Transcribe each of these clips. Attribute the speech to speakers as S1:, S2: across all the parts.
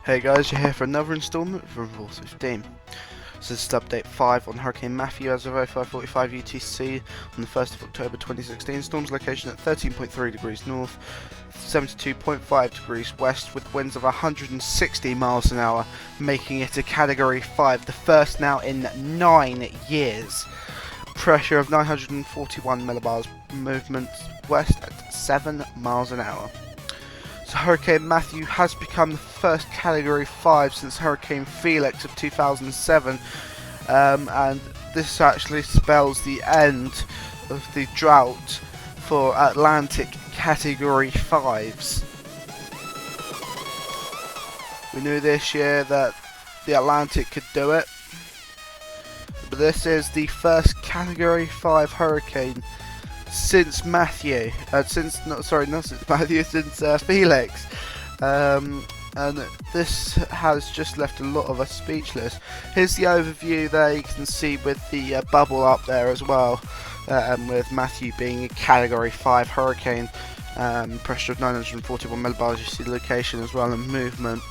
S1: Hey guys, you're here for another installment from Force 15. So this is update 5 on Hurricane Matthew as of 05:45 UTC on the 1st of October 2016. Storm's location at 13.3 degrees north, 72.5 degrees west, with winds of 160 miles an hour, making it a Category 5, the first now in 9 years. Pressure of 941 millibars, movement west at 7 miles an hour. So Hurricane Matthew has become the first Category 5 since Hurricane Felix of 2007, and this actually spells the end of the drought for Atlantic Category 5s. We knew this year that the Atlantic could do it, but this is the first Category 5 hurricane since Matthew, since Felix, and this has just left a lot of us speechless. Here's the overview there. You can see with the bubble up there as well, with Matthew being a Category 5 hurricane, pressure of 941 millibars. You see the location as well and movement.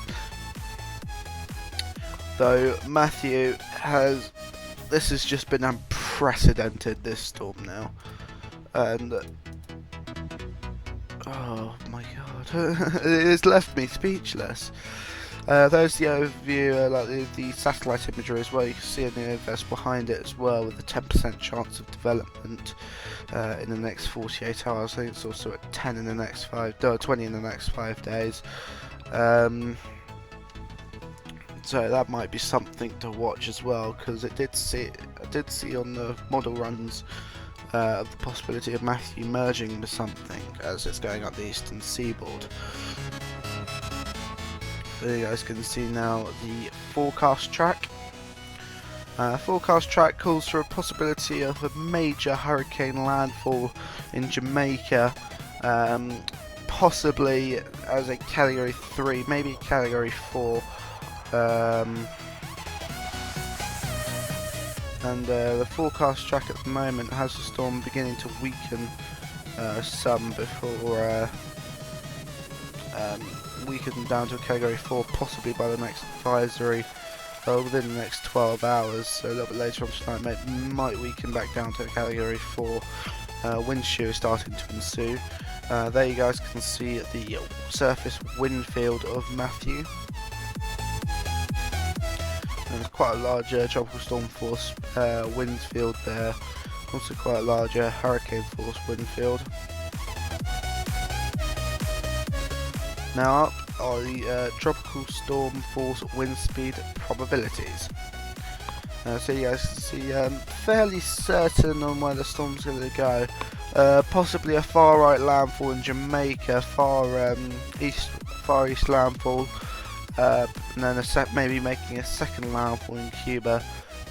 S1: Though Matthew this has just been unprecedented, this storm now. And oh my god, it has left me speechless. There's the overview, like the satellite imagery as well. You can see an universe behind it as well, with a 10% chance of development in the next 48 hours. I think it's also at 10 in the next 20 in the next 5 days. So that might be something to watch as well, because I did see on the model runs of the possibility of Matthew merging with something as it's going up the eastern seaboard. So you guys can see now the forecast track. Forecast track calls for a possibility of a major hurricane landfall in Jamaica, possibly as a Category 3, maybe a Category 4. And the forecast track at the moment has the storm beginning to weaken some before weaken down to a Category 4, possibly by the next advisory, within the next 12 hours. So a little bit later on tonight, might weaken back down to a Category 4. Wind shear is starting to ensue. There you guys can see the surface wind field of Matthew. There's quite a large tropical storm force wind field there, also quite a large hurricane force wind field. Now up are the tropical storm force wind speed probabilities. So you guys can see fairly certain on where the storm's going to go. Possibly a far right landfall in Jamaica, far east landfall. And then maybe making a second landfall in Cuba,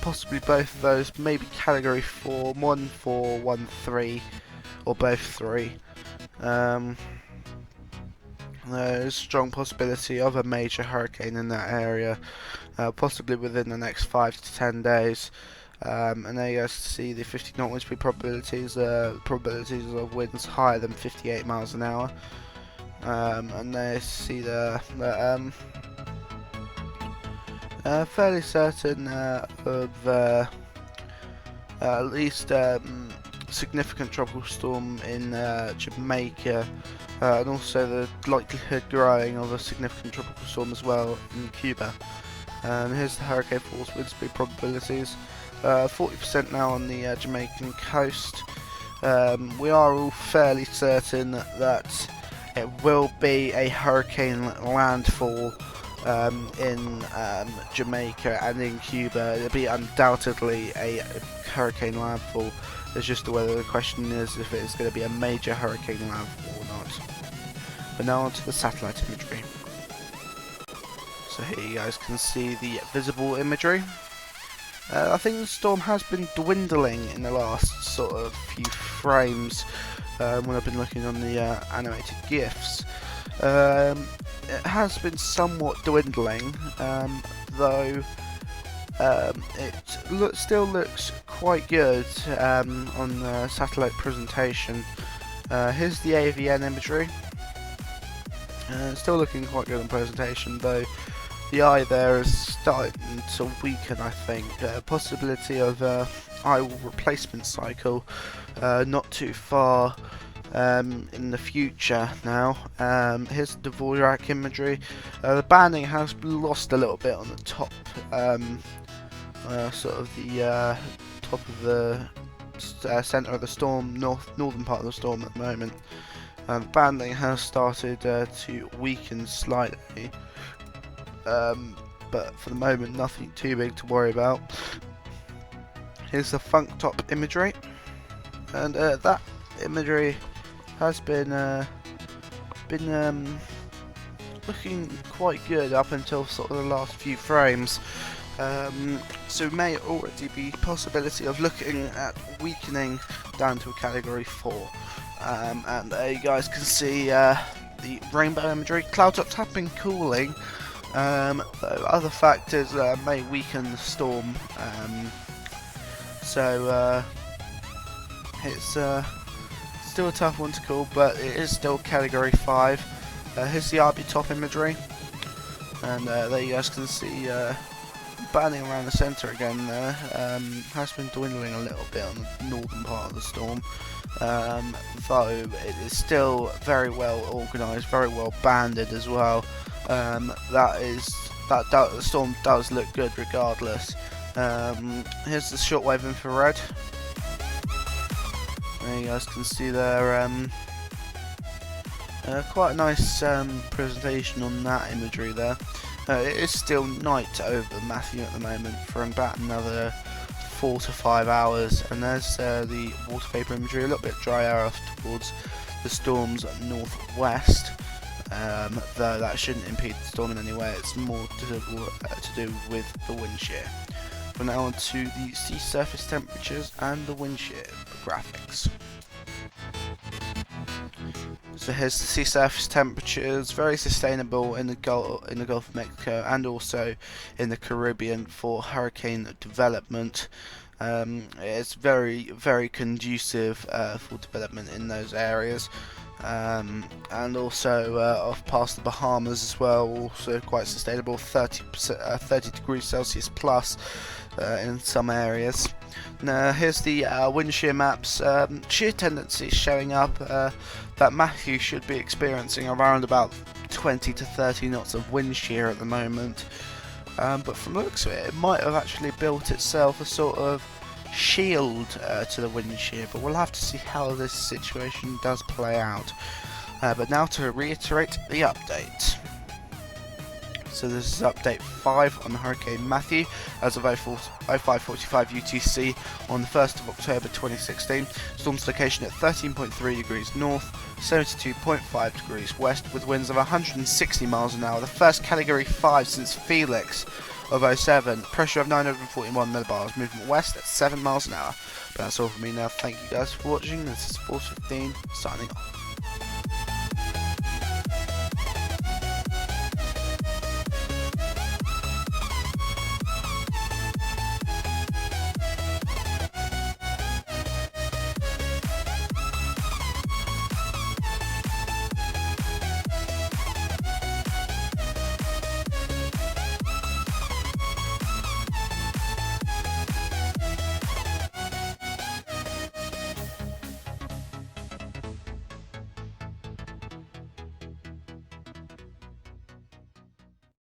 S1: possibly both of those, maybe Category 4, 1 4, 1 3, or both 3. There's a strong possibility of a major hurricane in that area, possibly within the next 5 to 10 days. And there you guys see the 50 knot wind speed probabilities, probabilities of winds higher than 58 miles an hour. And there you see fairly certain of at least significant tropical storm in Jamaica, and also the likelihood growing of a significant tropical storm as well in Cuba. Here's the hurricane force wind speed probabilities. 40% now on the Jamaican coast. We are all fairly certain that it will be a hurricane landfall in Jamaica and in Cuba. It'll be undoubtedly a hurricane landfall. It's just whether the question is if it's going to be a major hurricane landfall or not. But now onto the satellite imagery. So here you guys can see the visible imagery. I think the storm has been dwindling in the last sort of few frames when I've been looking on the animated GIFs. It has been somewhat dwindling, though it still looks quite good on the satellite presentation. Here's the AVN imagery. Still looking quite good on presentation, though the eye there is starting to weaken, I think. Possibility of eye replacement cycle not too far in the future now. Here's the Dvorak imagery. The banding has lost a little bit on the top, sort of the top of the centre of the storm, northern part of the storm at the moment. The banding has started to weaken slightly, but for the moment nothing too big to worry about. Here's the funk top imagery, and that imagery has been looking quite good up until sort of the last few frames. So may already be possibility of looking at weakening down to a category 4. And there you guys can see the rainbow imagery. Cloud tops have been cooling, though other factors may weaken the storm. So it's still a tough one to call, but it is still category 5. Here's the RB top imagery, and there you guys can see banding around the centre again there has been dwindling a little bit on the northern part of the storm, though it is still very well organised, very well banded as well. The storm does look good regardless. Here's the shortwave infrared. There you guys can see there quite a nice presentation on that imagery there. It is still night over Matthew at the moment for about another 4 to 5 hours, and there's the water vapour imagery, a little bit drier off towards the storm's northwest, though that shouldn't impede the storm in any way. It's more to do with the wind shear. We're now on to the sea surface temperatures and the wind shear graphics. So here's the sea surface temperatures, very sustainable in the Gulf of Mexico and also in the Caribbean for hurricane development. It's very, very conducive for development in those areas, and also off past the Bahamas as well, also quite sustainable, 30 degrees Celsius plus in some areas. Now here's the wind shear maps. Shear tendency showing up that Matthew should be experiencing around about 20 to 30 knots of wind shear at the moment, but from the looks of it, it might have actually built itself a sort of shield to the wind shear, but we'll have to see how this situation does play out. But now to reiterate the update. So this is update 5 on Hurricane Matthew as of 05:45 UTC on the 1st of October 2016. Storm's location at 13.3 degrees north, 72.5 degrees west, with winds of 160 miles an hour. The first category 5 since Felix of 07. Pressure of 941 millibars. Movement west at 7 miles an hour. But that's all from me now. Thank you guys for watching. This is Force 15 signing off.